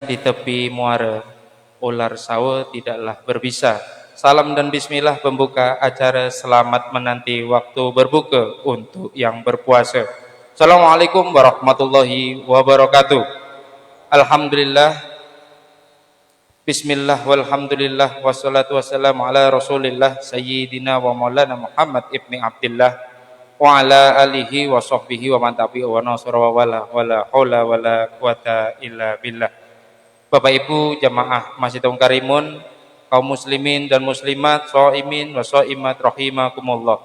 di tepi muara, ular sawo tidaklah berbisa. Salam dan bismillah pembuka acara, selamat menanti waktu berbuka untuk yang berpuasa. Assalamualaikum warahmatullahi wabarakatuh. Alhamdulillah, bismillah walhamdulillah wassalatu wassalamu ala rasulillah sayyidina wa maulana Muhammad ibni Abdillah wa ala alihi wa sahbihi wa man tabi'ahu wa nasara wa wala haula wala quwata illa billah. Bapak Ibu jamaah Masjidul Karimun, kaum muslimin dan muslimat, shaimin wa shaimat rahimakumullah.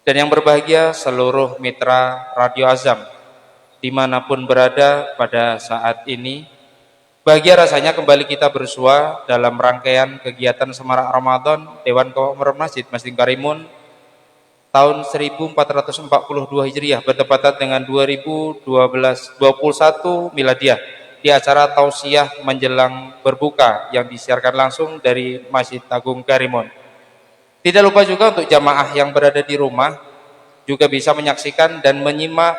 Dan yang berbahagia seluruh mitra Radio Azam dimanapun berada pada saat ini. Bahagia rasanya kembali kita bersua dalam rangkaian kegiatan Semarak Ramadan Dewan Kemakmuran Masjidul Karimun tahun 1442 Hijriah bertepatan dengan 2021 Miladiah, di acara tausiah menjelang berbuka yang disiarkan langsung dari Masjid Agung Karimun. Tidak lupa juga untuk jamaah yang berada di rumah juga bisa menyaksikan dan menyimak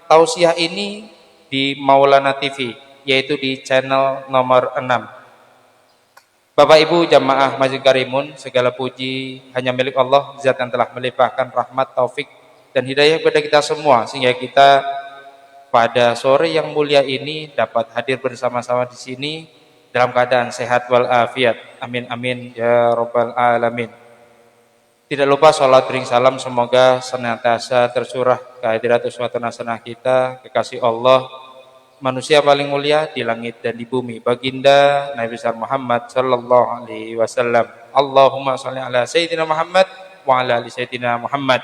tausiah ini di Maulana TV, yaitu di channel nomor 6. Bapak Ibu jamaah Masjid Karimun, segala puji hanya milik Allah, Zat yang telah melimpahkan rahmat, taufik dan hidayah kepada kita semua sehingga kita pada sore yang mulia ini dapat hadir bersama-sama di sini dalam keadaan sehat walafiat. Amin amin ya rabbal alamin. Tidak lupa salat bering salam semoga senantiasa tercurah kehadirat uswatun hasanah kita, kekasih Allah, manusia paling mulia di langit dan di bumi, baginda Nabi besar Muhammad sallallahu alaihi wasallam. Allahumma shalli ala sayyidina Muhammad wa ala ali sayyidina Muhammad.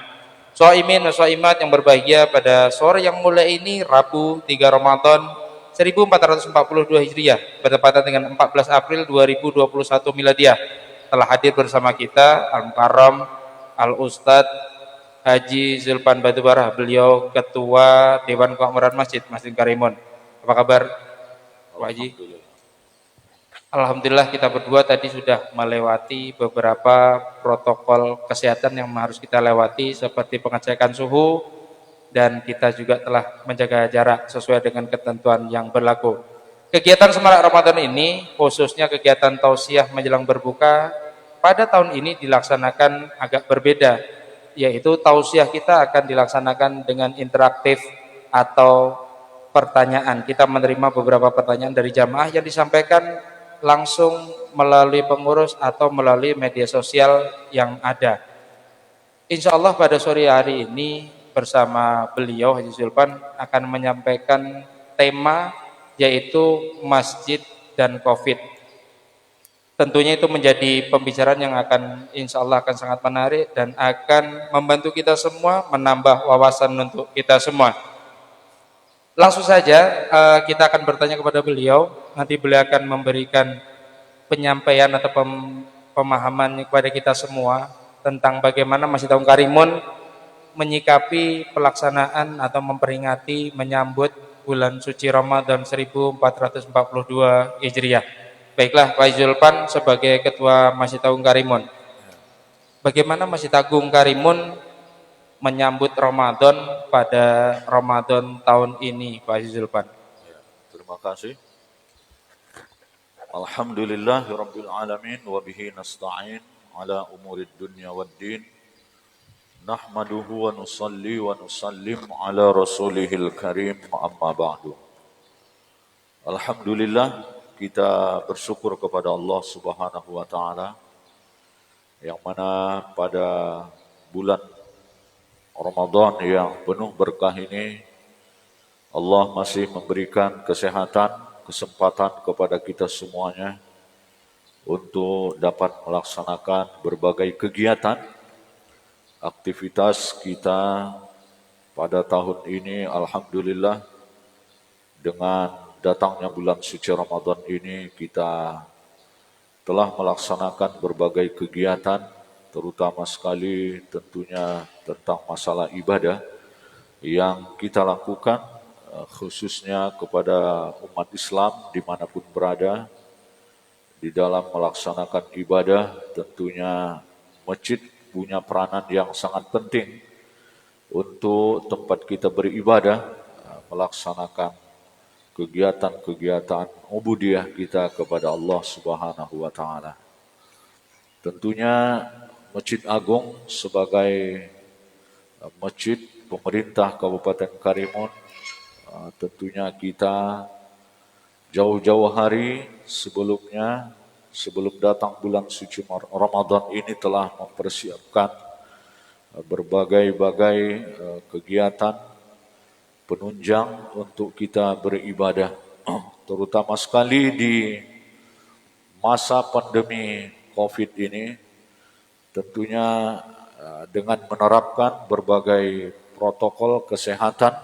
Shaimin dan shaimat yang berbahagia, pada sore yang mulia ini Rabu 3 Ramadan 1442 Hijriah bertepatan dengan 14 April 2021 Miladiah, telah hadir bersama kita Al-Mukarram Al-Ustadz Haji Zulpan Batubara, beliau Ketua Dewan Kemakmuran Masjid Karimun. Apa kabar Pak Haji? Alhamdulillah kita berdua tadi sudah melewati beberapa protokol kesehatan yang harus kita lewati seperti pengecekan suhu, dan kita juga telah menjaga jarak sesuai dengan ketentuan yang berlaku. Kegiatan Semarak Ramadan ini, khususnya kegiatan tausiah menjelang berbuka, pada tahun ini dilaksanakan agak berbeda, yaitu tausiah kita akan dilaksanakan dengan interaktif atau pertanyaan. Kita menerima beberapa pertanyaan dari jamaah yang disampaikan langsung melalui pengurus atau melalui media sosial yang ada. Insya Allah pada sore hari ini bersama beliau Haji Zulpan akan menyampaikan tema yaitu masjid dan COVID. Tentunya itu menjadi pembicaraan yang akan insya Allah akan sangat menarik dan akan membantu kita semua, menambah wawasan untuk kita semua. Langsung saja kita akan bertanya kepada beliau. Nanti beliau akan memberikan penyampaian atau pemahaman kepada kita semua tentang bagaimana Masjid Agung Karimun menyikapi pelaksanaan atau memperingati menyambut bulan suci Ramadan 1442 Hijriah. Baiklah Pak Zulpan sebagai Ketua Masjid Agung Karimun, bagaimana Masjid Agung Karimun menyambut Ramadan pada Ramadan tahun ini Pak Zulpan? Ya, terima kasih. Alhamdulillahirabbil alamin wa bihi nasta'in ala umurid dunya waddin. Nahmaduhu wa nusalli wa nusallim ala rasulihil karim, amma ba'du. Alhamdulillah, kita bersyukur kepada Allah Subhanahu wa taala yang mana pada bulan Ramadan yang penuh berkah ini Allah masih memberikan kesehatan, kesempatan kepada kita semuanya untuk dapat melaksanakan berbagai kegiatan, aktivitas kita pada tahun ini. Alhamdulillah, dengan datangnya bulan suci Ramadan ini kita telah melaksanakan berbagai kegiatan, terutama sekali tentunya tentang masalah ibadah yang kita lakukan khususnya kepada umat Islam dimanapun berada. Di dalam melaksanakan ibadah tentunya masjid punya peranan yang sangat penting untuk tempat kita beribadah, melaksanakan kegiatan-kegiatan ubudiyah kita kepada Allah Subhanahu wa taala. Tentunya Masjid Agung sebagai masjid pemerintah Kabupaten Karimun, tentunya kita jauh-jauh hari sebelumnya, sebelum datang bulan suci Ramadan ini telah mempersiapkan berbagai-bagai kegiatan penunjang untuk kita beribadah, terutama sekali di masa pandemi COVID ini, tentunya dengan menerapkan berbagai protokol kesehatan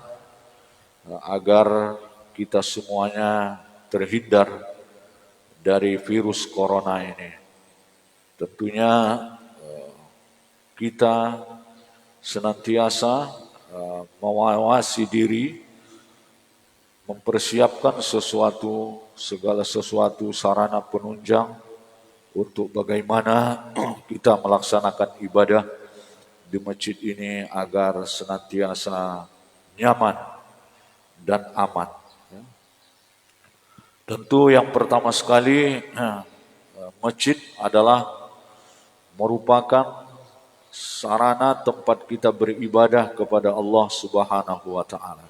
agar kita semuanya terhindar dari virus corona ini. Tentunya kita senantiasa mengawasi diri, mempersiapkan segala sesuatu sarana penunjang untuk bagaimana kita melaksanakan ibadah di masjid ini agar senantiasa nyaman dan aman. Tentu yang pertama sekali, masjid adalah merupakan sarana tempat kita beribadah kepada Allah Subhanahu wa taala.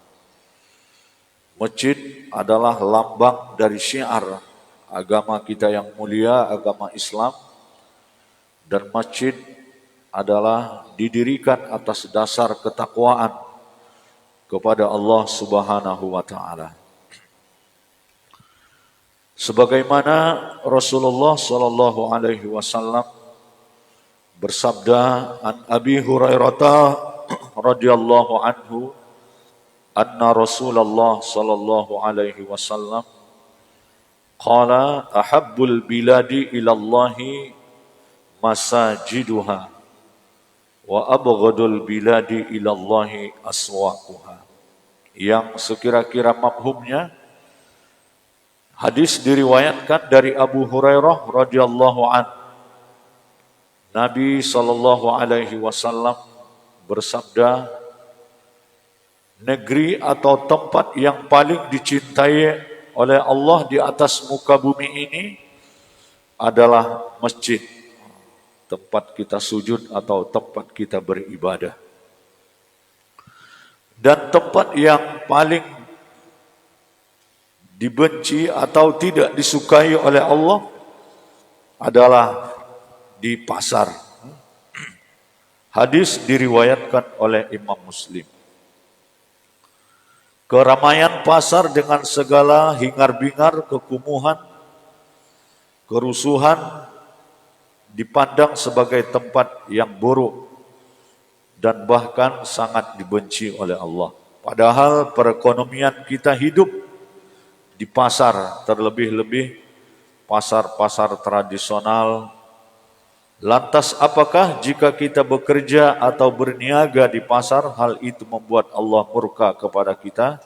Masjid adalah lambang dari syiar agama kita yang mulia, agama Islam, dan masjid adalah didirikan atas dasar ketakwaan kepada Allah Subhanahu wa taala. Sebagaimana Rasulullah sallallahu alaihi wasallam bersabda, an Abi Hurairah radhiyallahu anhu, anna Rasulullah sallallahu alaihi wasallam qala ahabbul biladi ila Allahi masajiduha wa abghadul biladi ila Allahi aswaquha. Yang sekira-kira mafhumnya, hadis diriwayatkan dari Abu Hurairah radhiyallahu anhu. Nabi sallallahu alaihi wasallam bersabda, negeri atau tempat yang paling dicintai oleh Allah di atas muka bumi ini adalah masjid, tempat kita sujud atau tempat kita beribadah. Dan tempat yang paling dibenci atau tidak disukai oleh Allah adalah di pasar. Hadis diriwayatkan oleh Imam Muslim. Keramaian pasar dengan segala hingar-bingar, kekumuhan, kerusuhan dipandang sebagai tempat yang buruk dan bahkan sangat dibenci oleh Allah. Padahal perekonomian kita hidup di pasar, terlebih-lebih pasar-pasar tradisional. Lantas apakah jika kita bekerja atau berniaga di pasar, hal itu membuat Allah murka kepada kita?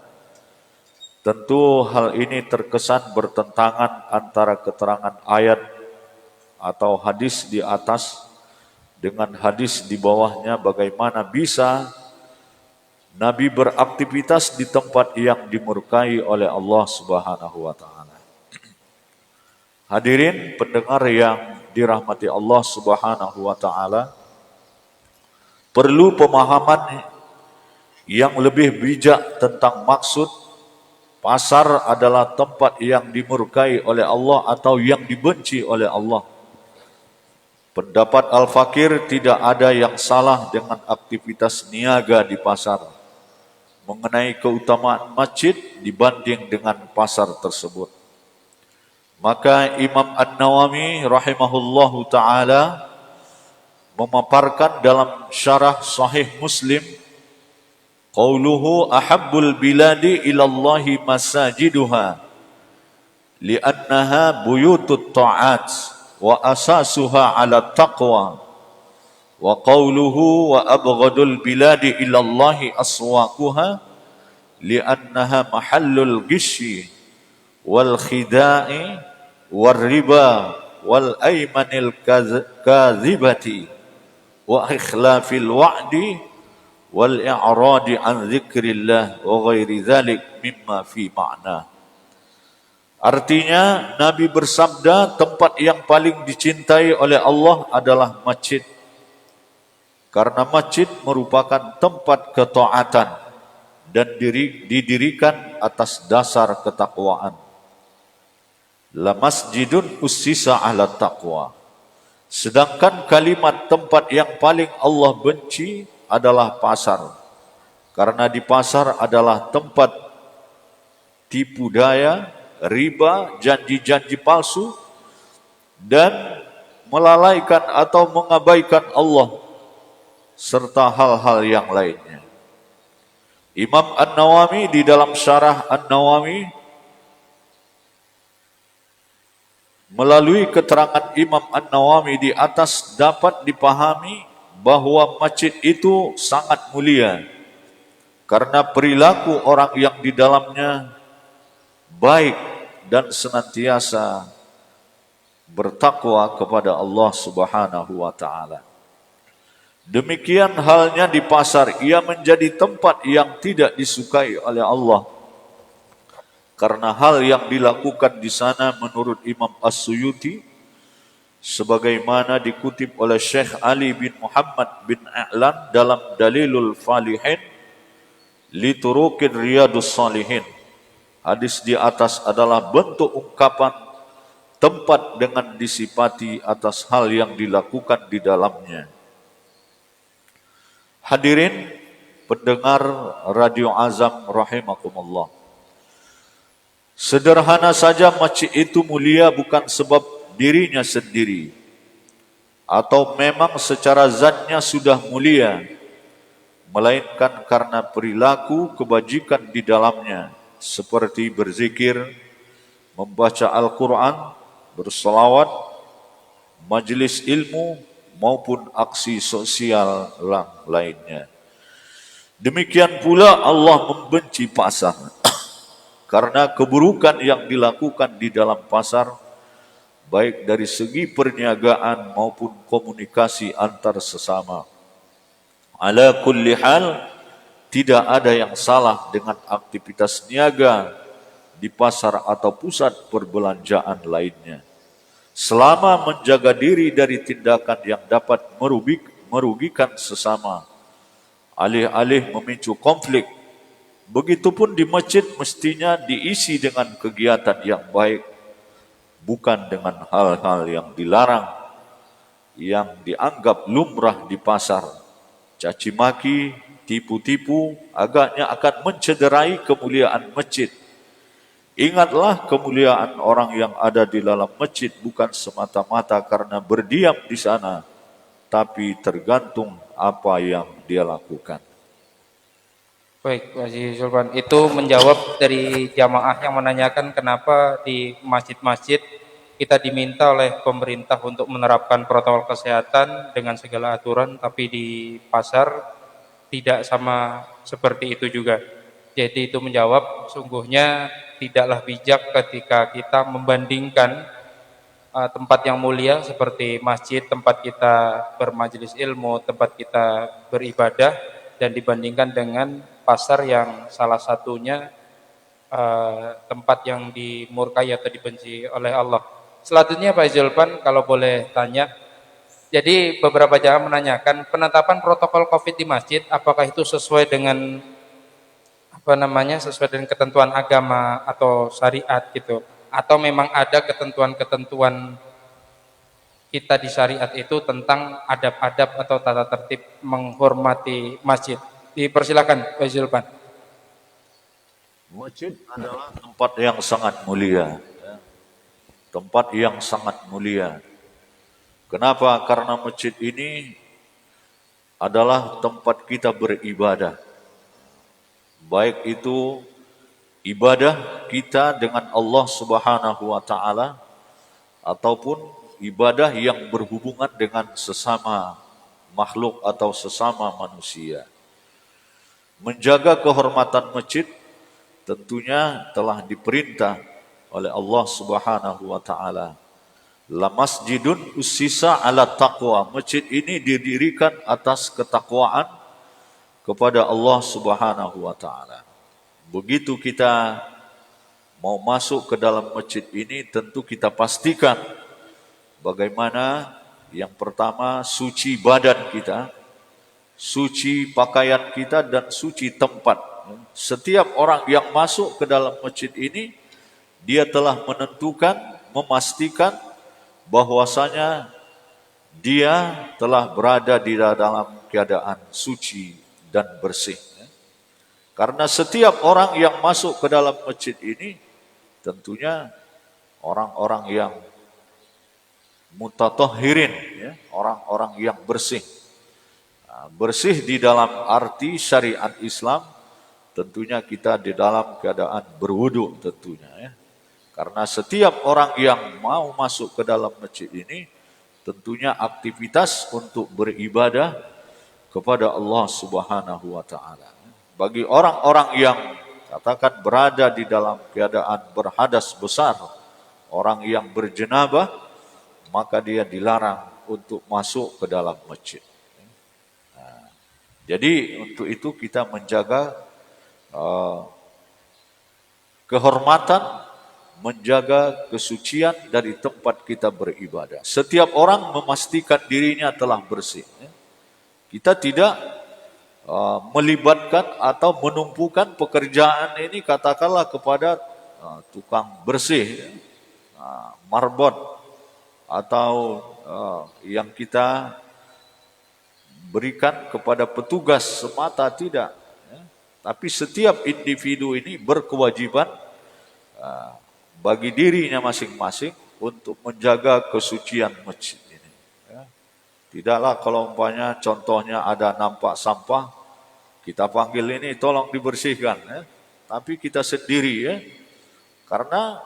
Tentu hal ini terkesan bertentangan antara keterangan ayat atau hadis di atas dengan hadis di bawahnya. Bagaimana bisa Nabi beraktivitas di tempat yang dimurkai oleh Allah Subhanahu wa taala? Hadirin pendengar yang dirahmati Allah Subhanahu wa taala, perlu pemahaman yang lebih bijak tentang maksud pasar adalah tempat yang dimurkai oleh Allah atau yang dibenci oleh Allah. Pendapat Al-Fakir, tidak ada yang salah dengan aktivitas niaga di pasar mengenai keutamaan masjid dibanding dengan pasar tersebut. Maka Imam An-Nawawi rahimahullahu ta'ala memaparkan dalam syarah Sahih Muslim, qauluhu ahabbul biladi ilallahi masajiduha li'annaha buyutut ta'at wa asasuha ala taqwa, wa qauluhu wa abghadul biladi ilallahi aswaquha li'annaha mahallul gishi wal khida'i wal riba wal aymanil kazibati wa ikhlafil wa'di wal i'radi an dzikrillah wa ghairi dzalik mimma fi ma'na. Artinya Nabi bersabda, tempat yang paling dicintai oleh Allah adalah masjid. Karena masjid merupakan tempat ketaatan dan didirikan atas dasar ketakwaan. La masjidun ussisa ala taqwa. Sedangkan kalimat tempat yang paling Allah benci adalah pasar. Karena di pasar adalah tempat tipu daya, riba, janji-janji palsu, dan melalaikan atau mengabaikan Allah serta hal-hal yang lainnya. Imam An-Nawawi di dalam syarah An-Nawawi melalui keterangan Imam An-Nawawi di atas dapat dipahami bahwa masjid itu sangat mulia karena perilaku orang yang di dalamnya baik dan senantiasa bertakwa kepada Allah Subhanahu wa taala. Demikian halnya di pasar, ia menjadi tempat yang tidak disukai oleh Allah. Karena hal yang dilakukan di sana menurut Imam As-Suyuti, sebagaimana dikutip oleh Syekh Ali bin Muhammad bin A'lan dalam Dalilul Falihin li Turuqin Riyadus Salihin. Hadis di atas adalah bentuk ungkapan tempat dengan disipati atas hal yang dilakukan di dalamnya. Hadirin pendengar Radio Azam rahimakumullah. Sederhana saja masjid itu mulia bukan sebab dirinya sendiri atau memang secara zatnya sudah mulia, melainkan karena perilaku kebajikan di dalamnya seperti berzikir, membaca Al-Quran, berselawat, majelis ilmu, maupun aksi sosial lainnya. Demikian pula Allah membenci pasar karena keburukan yang dilakukan di dalam pasar, baik dari segi perniagaan maupun komunikasi antar sesama. Ala kulli hal, tidak ada yang salah dengan aktivitas niaga di pasar atau pusat perbelanjaan lainnya, selama menjaga diri dari tindakan yang dapat merugikan sesama, alih-alih memicu konflik. Begitupun di masjid mestinya diisi dengan kegiatan yang baik, bukan dengan hal-hal yang dilarang, yang dianggap lumrah di pasar. Caci maki, tipu-tipu, agaknya akan mencederai kemuliaan masjid. Ingatlah, kemuliaan orang yang ada di dalam masjid bukan semata-mata karena berdiam di sana, tapi tergantung apa yang dia lakukan. Baik, Pak Haji Sulpan, itu menjawab dari jamaah yang menanyakan kenapa di masjid-masjid kita diminta oleh pemerintah untuk menerapkan protokol kesehatan dengan segala aturan, tapi di pasar tidak sama seperti itu juga. Jadi itu menjawab, sungguhnya tidaklah bijak ketika kita membandingkan tempat yang mulia seperti masjid, tempat kita bermajelis ilmu, tempat kita beribadah, dan dibandingkan dengan pasar yang salah satunya tempat yang dimurkai atau dibenci oleh Allah. Selanjutnya Pak Zulpan, kalau boleh tanya, jadi beberapa jamaah menanyakan penetapan protokol COVID di masjid, apakah itu sesuai dengan sesuai dengan ketentuan agama atau syariat gitu, atau memang ada ketentuan-ketentuan kita di syariat itu tentang adab-adab atau tata tertib menghormati masjid. Dipersilakan Pak Zulpan. Masjid adalah tempat yang sangat mulia. Tempat yang sangat mulia. Kenapa? Karena masjid ini adalah tempat kita beribadah. Baik itu ibadah kita dengan Allah Subhanahu wa taala ataupun ibadah yang berhubungan dengan sesama makhluk atau sesama manusia. Menjaga kehormatan masjid tentunya telah diperintah oleh Allah Subhanahu wa taala. La masjidun ussisa ala taqwa. Masjid ini didirikan atas ketakwaan kepada Allah Subhanahu wa taala. Begitu kita mau masuk ke dalam masjid ini tentu kita pastikan bagaimana yang pertama suci badan kita, suci pakaian kita, dan suci tempat. Setiap orang yang masuk ke dalam masjid ini, dia telah menentukan, memastikan bahwasanya dia telah berada di dalam keadaan suci dan bersih. Karena setiap orang yang masuk ke dalam masjid ini tentunya orang-orang yang mutatahhirin, ya, orang-orang yang bersih. Bersih di dalam arti syariat Islam, tentunya kita di dalam keadaan berwudu tentunya, ya. Karena setiap orang yang mau masuk ke dalam masjid ini tentunya aktivitas untuk beribadah kepada Allah Subhanahu wa taala. Bagi orang-orang yang katakan berada di dalam keadaan berhadas besar, orang yang berjenabah, maka dia dilarang untuk masuk ke dalam masjid. Jadi untuk itu kita menjaga kehormatan, menjaga kesucian dari tempat kita beribadah. Setiap orang memastikan dirinya telah bersih. Kita tidak melibatkan atau menumpukan pekerjaan ini katakanlah kepada tukang bersih, marbot, atau yang kita berikan kepada petugas semata, tidak. Tapi setiap individu ini berkewajiban bagi dirinya masing-masing untuk menjaga kesucian masjid ini. Tidaklah kalau umpamanya contohnya ada nampak sampah, kita panggil ini tolong dibersihkan, ya. Tapi kita sendiri, ya, karena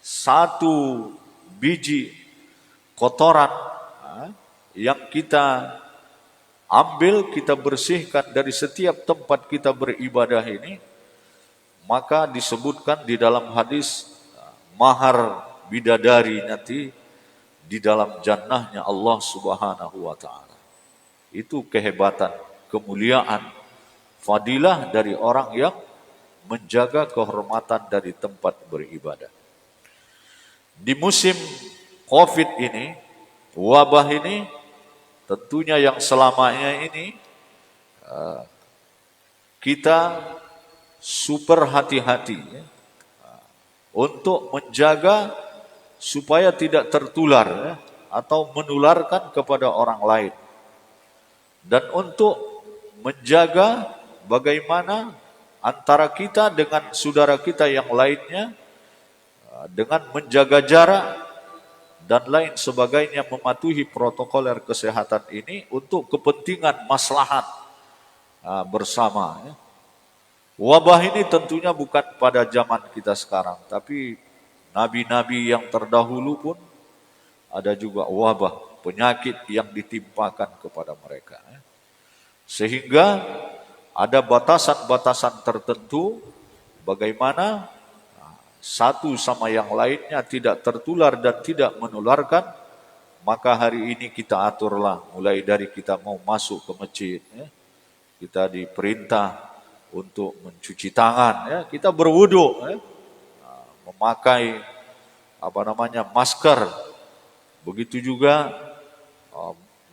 satu biji kotoran yang kita ambil, kita bersihkan dari setiap tempat kita beribadah ini, maka disebutkan di dalam hadis mahar bidadari nanti di dalam jannahnya Allah Subhanahu wa taala. Itu kehebatan, kemuliaan, fadilah dari orang yang menjaga kehormatan dari tempat beribadah. Di musim Covid ini, wabah ini, tentunya yang selamanya ini kita super hati-hati, ya, untuk menjaga supaya tidak tertular, ya, atau menularkan kepada orang lain. Dan untuk menjaga bagaimana antara kita dengan saudara kita yang lainnya, dengan menjaga jarak dan lain sebagainya, mematuhi protokoler kesehatan ini untuk kepentingan maslahat bersama, ya. Wabah ini tentunya bukan pada zaman kita sekarang, tapi nabi-nabi yang terdahulu pun ada juga wabah, penyakit yang ditimpakan kepada mereka. Sehingga ada batasan-batasan tertentu bagaimana satu sama yang lainnya tidak tertular dan tidak menularkan. Maka hari ini kita aturlah, mulai dari kita mau masuk ke masjid, ya, kita diperintah untuk mencuci tangan, ya, kita berwudu, ya, memakai masker, begitu juga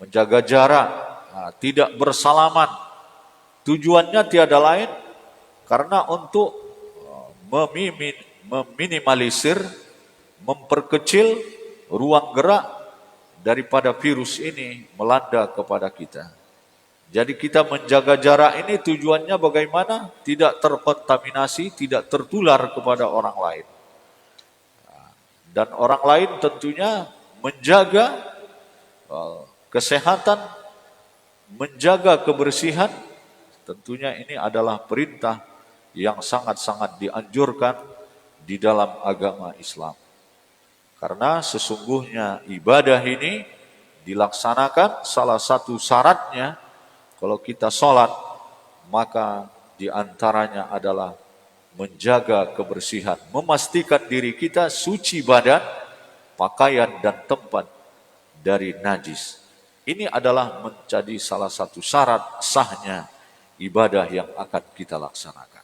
menjaga jarak, tidak bersalaman. Tujuannya tiada lain karena untuk meminimalisir, memperkecil ruang gerak daripada virus ini melanda kepada kita. Jadi kita menjaga jarak ini tujuannya bagaimana tidak terkontaminasi, tidak tertular kepada orang lain. Dan orang lain tentunya menjaga kesehatan, menjaga kebersihan. Tentunya ini adalah perintah yang sangat-sangat dianjurkan di dalam agama Islam. Karena sesungguhnya ibadah ini dilaksanakan, salah satu syaratnya kalau kita sholat, maka diantaranya adalah menjaga kebersihan, memastikan diri kita suci badan, pakaian, dan tempat dari najis. Ini adalah menjadi salah satu syarat sahnya ibadah yang akan kita laksanakan.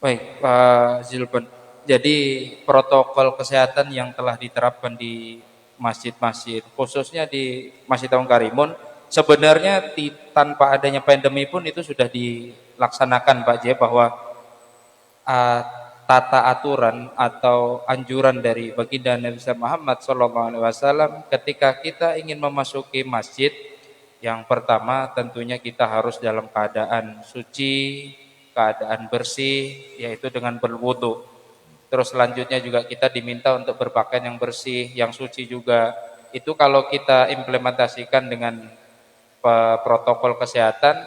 Baik, Pak Zulpan. Jadi protokol kesehatan yang telah diterapkan di masjid-masjid, khususnya di Masjid Agung Karimun, sebenarnya tanpa adanya pandemi pun itu sudah dilaksanakan, Pak J, bahwa uh, tata aturan atau anjuran dari baginda Nabi Muhammad SAW ketika kita ingin memasuki masjid, yang pertama tentunya kita harus dalam keadaan suci, keadaan bersih, yaitu dengan berwudu. Terus selanjutnya juga kita diminta untuk berpakaian yang bersih, yang suci juga. Itu kalau kita implementasikan dengan protokol kesehatan,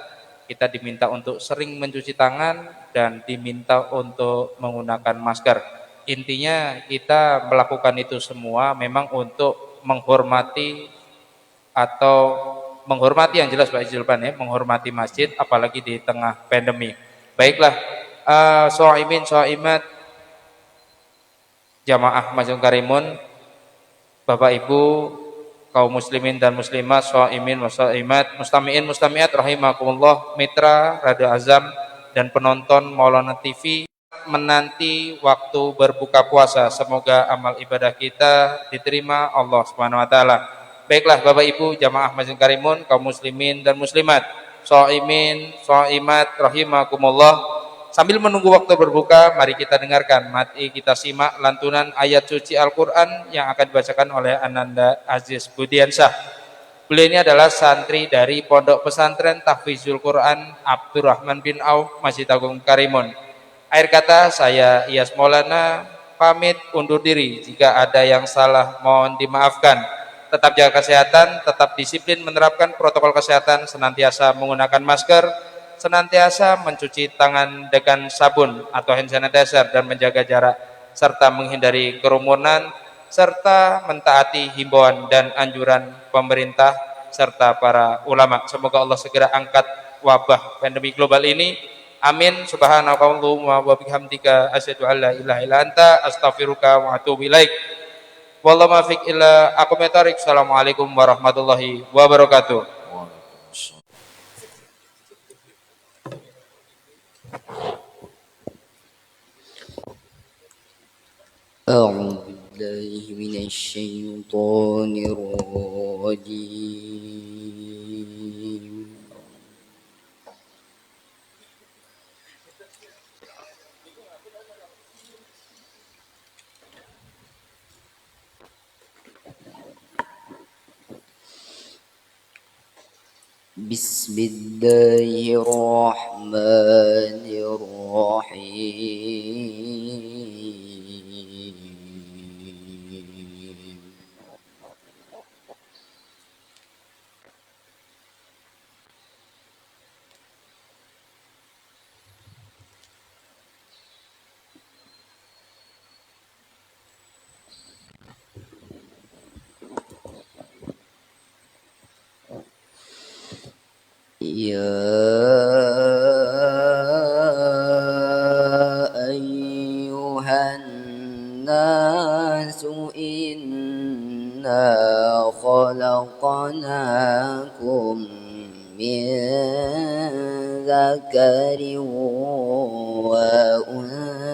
kita diminta untuk sering mencuci tangan dan diminta untuk menggunakan masker. Intinya kita melakukan itu semua memang untuk menghormati atau menghormati yang jelas Pak Zulpan ya, menghormati masjid apalagi di tengah pandemi. Baiklah, soimin soimat jamaah Masjid Karimun, Bapak Ibu kaum muslimin dan muslimat, shaimin wa shaimat, mustamiin mustamiat rahimakumullah, mitra Radio Azam dan penonton Maulana TV menanti waktu berbuka puasa. Semoga amal ibadah kita diterima Allah Subhanahu wa taala. Baiklah Bapak Ibu jamaah Masjid Karimun, kaum muslimin dan muslimat, shaimin shaimat rahimakumullah. Sambil menunggu waktu berbuka, mari kita dengarkan, mari kita simak lantunan ayat suci Al-Quran yang akan dibacakan oleh Ananda Aziz Budiansyah. Beliau ini adalah santri dari Pondok Pesantren Tahfizul Quran Abdurrahman bin Auf, Masjid Agung Karimun. Akhir kata, saya Iyas Maulana pamit undur diri. Jika ada yang salah, mohon dimaafkan. Tetap jaga kesehatan, tetap disiplin menerapkan protokol kesehatan, senantiasa menggunakan masker, senantiasa mencuci tangan dengan sabun atau hand sanitizer dan menjaga jarak, serta menghindari kerumunan, serta mentaati himbauan dan anjuran pemerintah serta para ulama. Semoga Allah segera angkat wabah pandemi global ini. Amin. Subhanakallahumma wa bihamdika asyhadu an la ilaha illa anta astaghfiruka wa atubu ilaik. Wallahu muwaffiq ila aqwamit thoriq. Assalamualaikum warahmatullahi wabarakatuh. Waalaikumsalam. أعوذ بالله من الشيطان الرجيم بسم الله الرحمن الرحيم يا أيها الناس إنا خلقناكم من ذكر وأنثى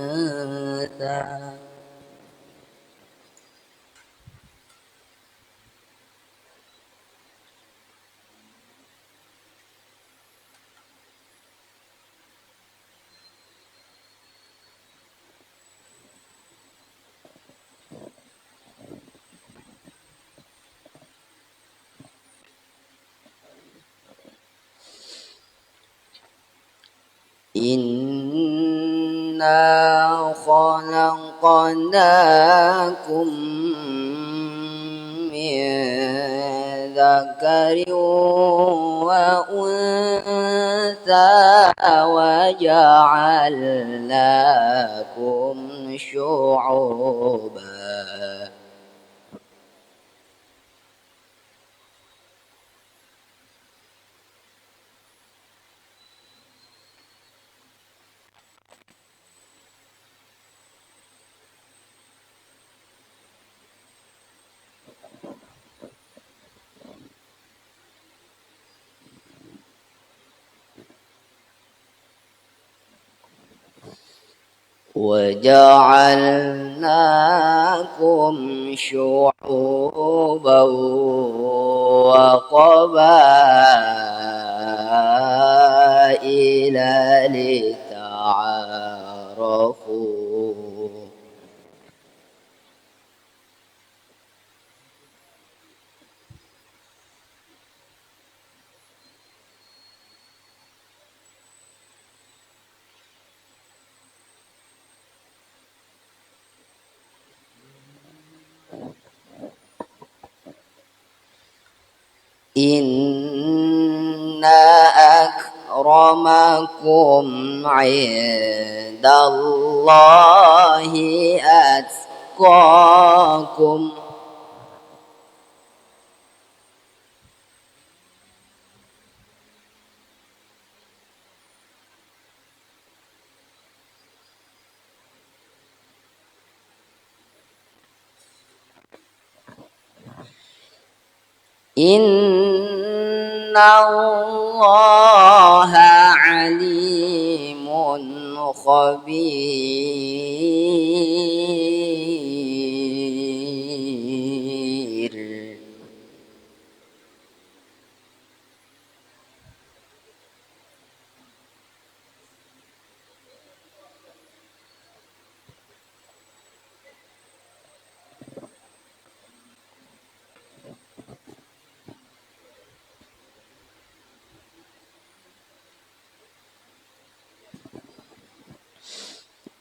إنا خلقناكم من ذكر وأنثى وجعلناكم شعوبا وجعلناكم شعوبا وقبائل لتعارفوا إن أكرمكم عند الله أتقاكم إن الله عليم خبير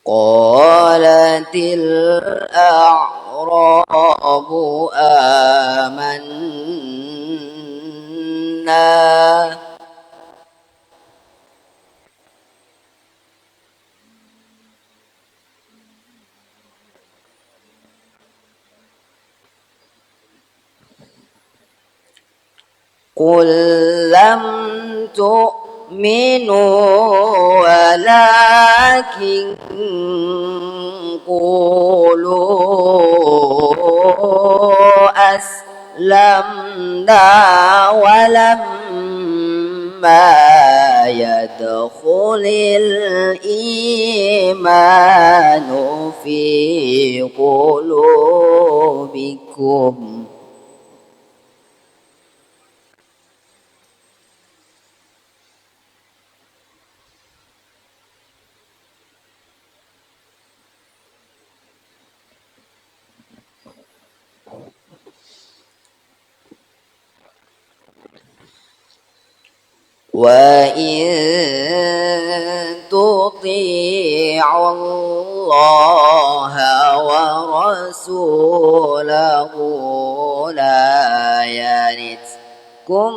قالت الأعراب آمنا قل لم تؤمنوا ولكن قولوا أسلمنا ولما يدخل الإيمان في قلوبكم وإن تطيعوا الله ورسوله لا يلتكم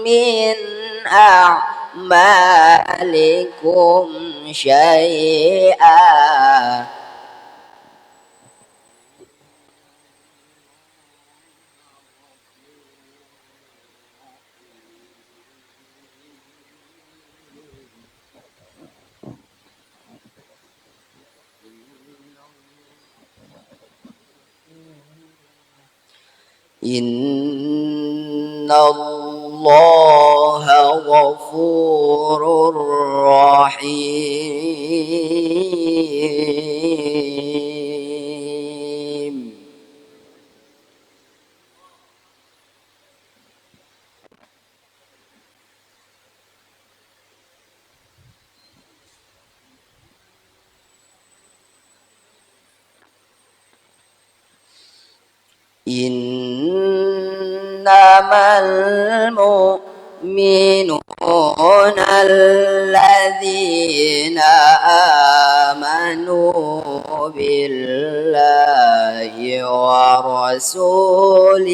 من أعمالكم شيئا إن الله غفور رحيم إنما المؤمنون الذين آمنوا بالله ورسوله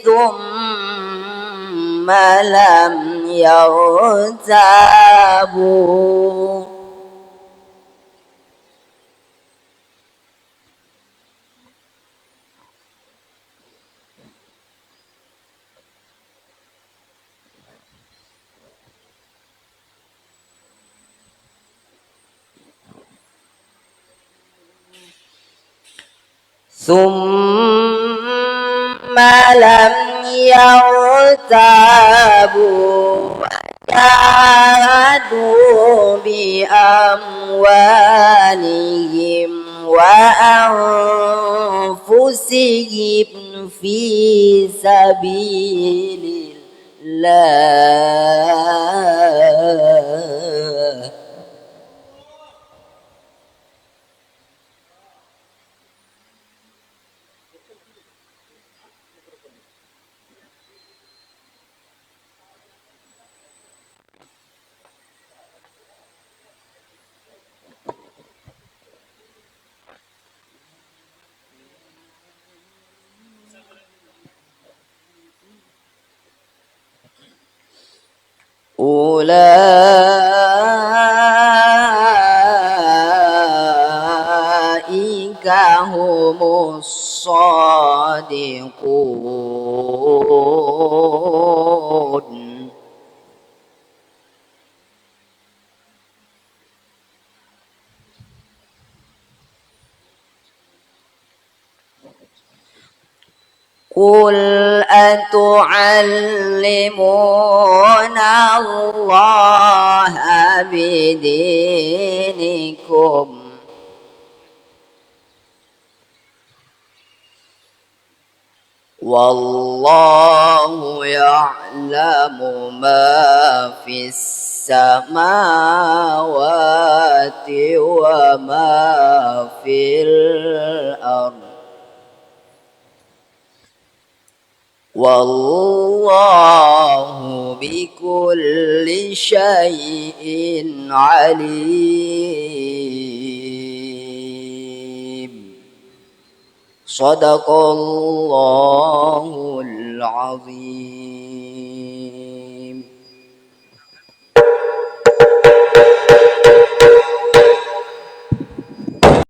ثم لم يرتابوا ثم لم يرتابوا جاهدوا بأموالهم وأنفسهم في سبيل الله أولئك هم الصادقون قل أتعلمون الله بدينكم والله يعلم ما في السماوات وما في الأرض والله بكل شيء عليم صدق الله العظيم